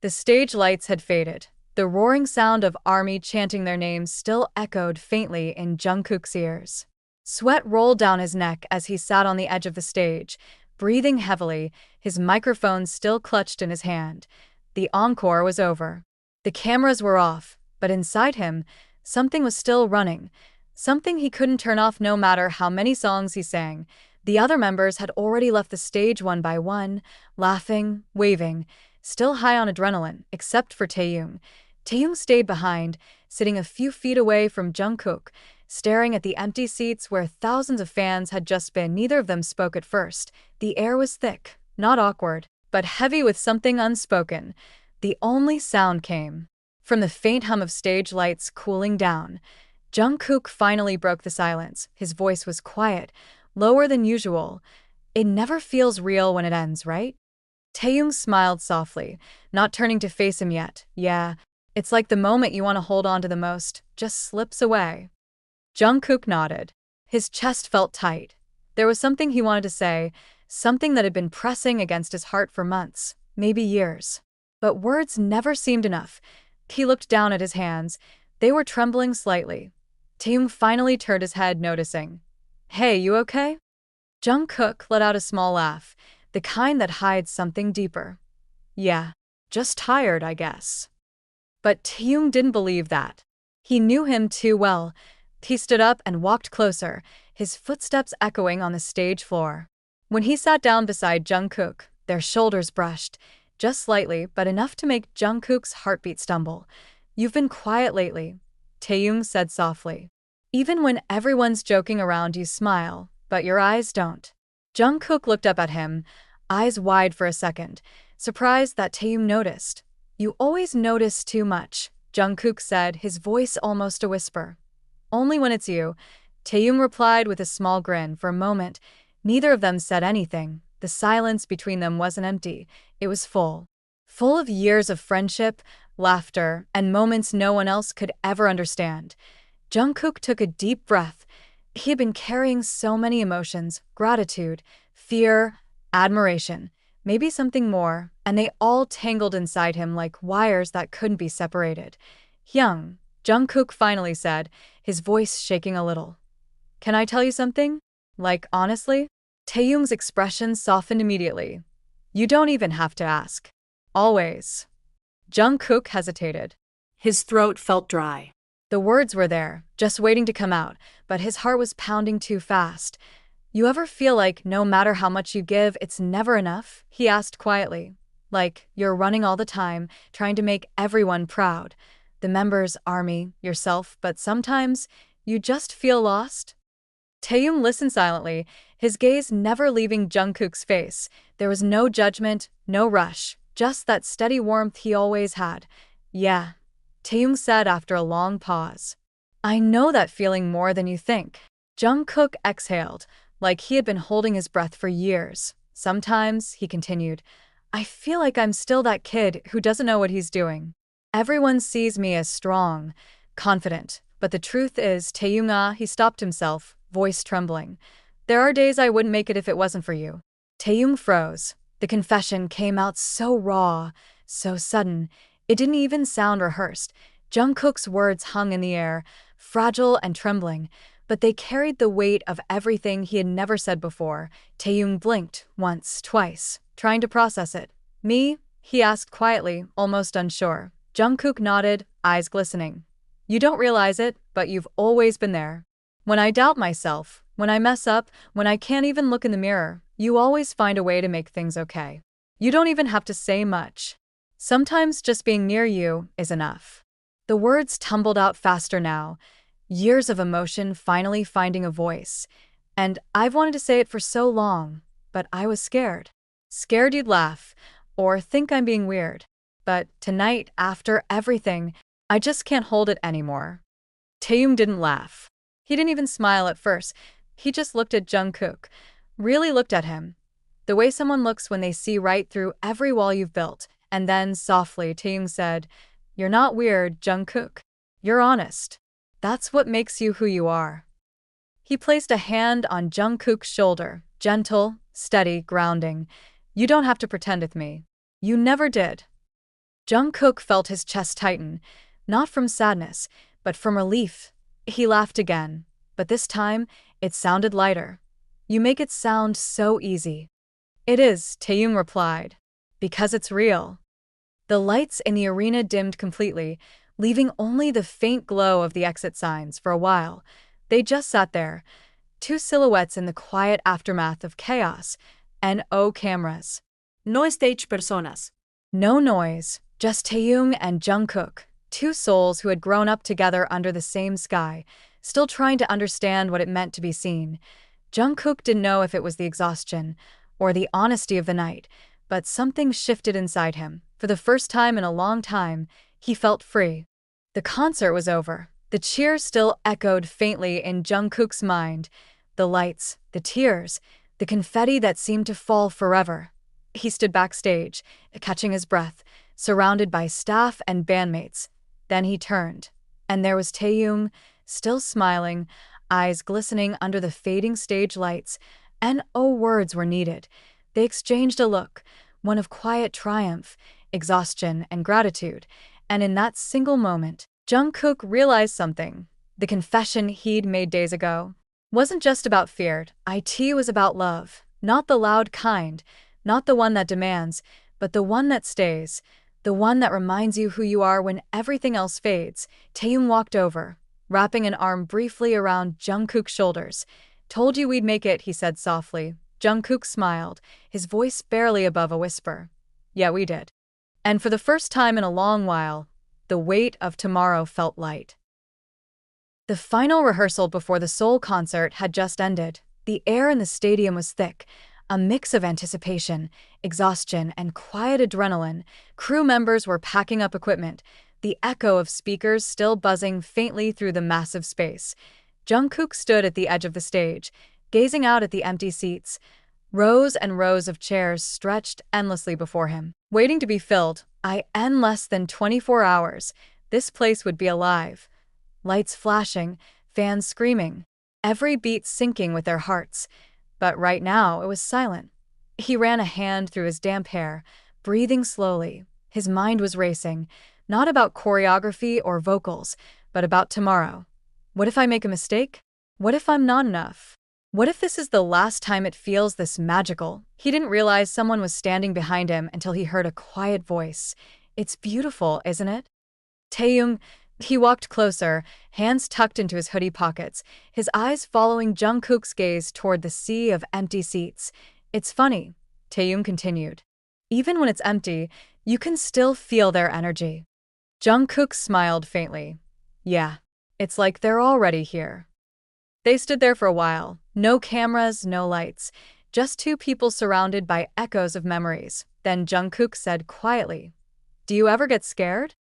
The stage lights had faded. The roaring sound of ARMY chanting their names still echoed faintly in Jungkook's ears. Sweat rolled down his neck as he sat on the edge of the stage, breathing heavily, his microphone still clutched in his hand. The encore was over. The cameras were off, but inside him, something was still running. Something he couldn't turn off no matter how many songs he sang. The other members had already left the stage one by one, laughing, waving, still high on adrenaline, except for Taehyung. Taehyung stayed behind, sitting a few feet away from Jungkook, staring at the empty seats where thousands of fans had just been. Neither of them spoke at first. The air was thick, not awkward, but heavy with something unspoken. The only sound came from the faint hum of stage lights cooling down. Jungkook finally broke the silence. His voice was quiet, lower than usual. It never feels real when it ends, right? Taehyung smiled softly, not turning to face him yet. Yeah, it's like the moment you want to hold on to the most just slips away. Jungkook nodded. His chest felt tight. There was something he wanted to say, something that had been pressing against his heart for months, maybe years. But words never seemed enough. He looked down at his hands. They were trembling slightly. Taehyung finally turned his head, noticing. Hey, you okay? Jungkook let out a small laugh, the kind that hides something deeper. Yeah, just tired, I guess. But Taehyung didn't believe that. He knew him too well. He stood up and walked closer, his footsteps echoing on the stage floor. When he sat down beside Jungkook, their shoulders brushed, just slightly, but enough to make Jungkook's heartbeat stumble. You've been quiet lately, Taehyung said softly. Even when everyone's joking around, you smile, but your eyes don't. Jungkook looked up at him, eyes wide for a second, surprised that Taehyung noticed. You always notice too much, Jungkook said, his voice almost a whisper. Only when it's you, Taehyung replied with a small grin. For a moment, neither of them said anything. The silence between them wasn't empty, it was full. Full of years of friendship, laughter, and moments no one else could ever understand. Jungkook took a deep breath. He had been carrying so many emotions, gratitude, fear, admiration, maybe something more, and they all tangled inside him like wires that couldn't be separated. Hyung, Jungkook finally said, his voice shaking a little. Can I tell you something? Like, honestly? Taehyung's expression softened immediately. You don't even have to ask. Always. Jungkook hesitated. His throat felt dry. The words were there, just waiting to come out, but his heart was pounding too fast. You ever feel like no matter how much you give, it's never enough? He asked quietly. Like, you're running all the time, trying to make everyone proud. The members, ARMY, yourself, but sometimes you just feel lost? Taehyung listened silently, his gaze never leaving Jungkook's face. There was no judgment, no rush, just that steady warmth he always had. Yeah, Taehyung said after a long pause. I know that feeling more than you think. Jungkook exhaled, like he had been holding his breath for years. Sometimes, he continued, I feel like I'm still that kid who doesn't know what he's doing. Everyone sees me as strong, confident, but the truth is, Taehyung, he stopped himself, voice trembling. There are days I wouldn't make it if it wasn't for you. Taehyung froze. The confession came out so raw, so sudden. It didn't even sound rehearsed. Jungkook's words hung in the air, fragile and trembling, but they carried the weight of everything he had never said before. Taehyung blinked once, twice, trying to process it. Me? He asked quietly, almost unsure. Jungkook nodded, eyes glistening. You don't realize it, but you've always been there. When I doubt myself, when I mess up, when I can't even look in the mirror, you always find a way to make things okay. You don't even have to say much. Sometimes just being near you is enough. The words tumbled out faster now, years of emotion finally finding a voice. And I've wanted to say it for so long, but I was scared. Scared you'd laugh, or think I'm being weird. But tonight, after everything, I just can't hold it anymore. Taehyung didn't laugh. He didn't even smile at first. He just looked at Jungkook, really looked at him. The way someone looks when they see right through every wall you've built. And then, softly, Taehyung said, You're not weird, Jungkook. You're honest. That's what makes you who you are. He placed a hand on Jungkook's shoulder, gentle, steady, grounding. You don't have to pretend with me. You never did. Jungkook felt his chest tighten, not from sadness, but from relief. He laughed again, but this time it sounded lighter. You make it sound so easy. It is, Taehyung replied. Because it's real. The lights in the arena dimmed completely, leaving only the faint glow of the exit signs for a while. They just sat there, two silhouettes in the quiet aftermath of chaos. No cameras. No stage personas. No noise, just Taehyung and Jungkook, two souls who had grown up together under the same sky, still trying to understand what it meant to be seen. Jungkook didn't know if it was the exhaustion or the honesty of the night, but something shifted inside him. For the first time in a long time, he felt free. The concert was over. The cheers still echoed faintly in Jungkook's mind. The lights, the tears, the confetti that seemed to fall forever. He stood backstage, catching his breath, surrounded by staff and bandmates. Then he turned, and there was Taehyung, still smiling, eyes glistening under the fading stage lights. No words were needed. They exchanged a look, one of quiet triumph, exhaustion, and gratitude. And in that single moment, Jungkook realized something. The confession he'd made days ago wasn't just about fear. It was about love. Not the loud kind, not the one that demands, but the one that stays. The one that reminds you who you are when everything else fades. Taehyung walked over, wrapping an arm briefly around Jungkook's shoulders. Told you we'd make it, he said softly. Jungkook smiled, his voice barely above a whisper. Yeah, we did. And for the first time in a long while, the weight of tomorrow felt light. The final rehearsal before the Seoul concert had just ended. The air in the stadium was thick, a mix of anticipation, exhaustion, and quiet adrenaline. Crew members were packing up equipment, the echo of speakers still buzzing faintly through the massive space. Jungkook stood at the edge of the stage, gazing out at the empty seats. Rows and rows of chairs stretched endlessly before him, waiting to be filled. In less than 24 hours, this place would be alive. Lights flashing, fans screaming, every beat syncing with their hearts. But right now, it was silent. He ran a hand through his damp hair, breathing slowly. His mind was racing, not about choreography or vocals, but about tomorrow. What if I make a mistake? What if I'm not enough? What if this is the last time it feels this magical? He didn't realize someone was standing behind him until he heard a quiet voice. It's beautiful, isn't it? Taehyung. He walked closer, hands tucked into his hoodie pockets, his eyes following Jungkook's gaze toward the sea of empty seats. It's funny, Taehyung continued. Even when it's empty, you can still feel their energy. Jungkook smiled faintly. Yeah, it's like they're already here. They stood there for a while, no cameras, no lights, just two people surrounded by echoes of memories. Then Jungkook said quietly, "Do you ever get scared?"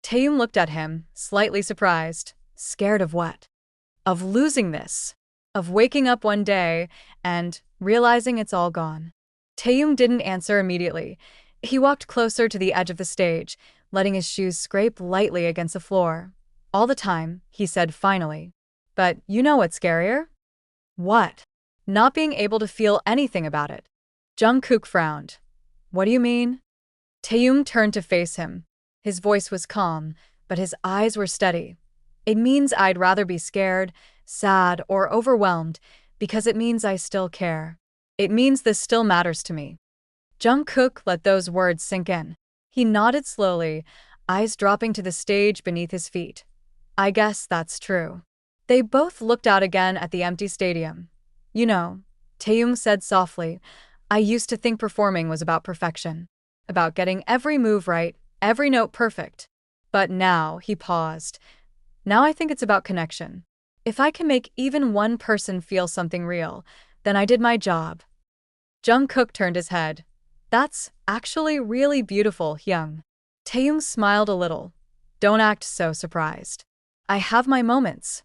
Taehyung looked at him, slightly surprised. Scared of what? Of losing this. Of waking up one day and realizing it's all gone. Taehyung didn't answer immediately. He walked closer to the edge of the stage, letting his shoes scrape lightly against the floor. All the time, he said finally. But you know what's scarier? What? Not being able to feel anything about it. Jungkook frowned. What do you mean? Taehyung turned to face him. His voice was calm, but his eyes were steady. It means I'd rather be scared, sad, or overwhelmed, because it means I still care. It means this still matters to me. Jungkook let those words sink in. He nodded slowly, eyes dropping to the stage beneath his feet. I guess that's true. They both looked out again at the empty stadium. You know, Taehyung said softly, I used to think performing was about perfection, about getting every move right, every note perfect. But now, he paused. Now I think it's about connection. If I can make even one person feel something real, then I did my job. Jungkook turned his head. That's actually really beautiful, Hyung. Taehyung smiled a little. Don't act so surprised. I have my moments.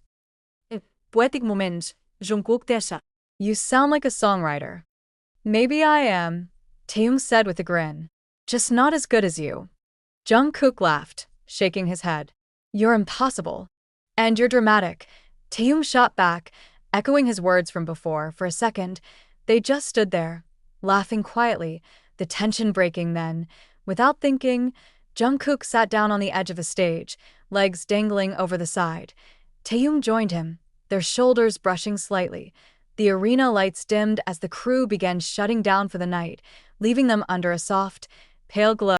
Poetic moment, Jungkook 대사. You sound like a songwriter. Maybe I am, Taehyung said with a grin. Just not as good as you. Jungkook laughed, shaking his head. You're impossible. And you're dramatic. Taehyung shot back, echoing his words from before. For a second, they just stood there, laughing quietly, the tension breaking then. Without thinking, Jungkook sat down on the edge of the stage, legs dangling over the side. Taehyung joined him, their shoulders brushing slightly. The arena lights dimmed as the crew began shutting down for the night, leaving them under a soft, pale glow.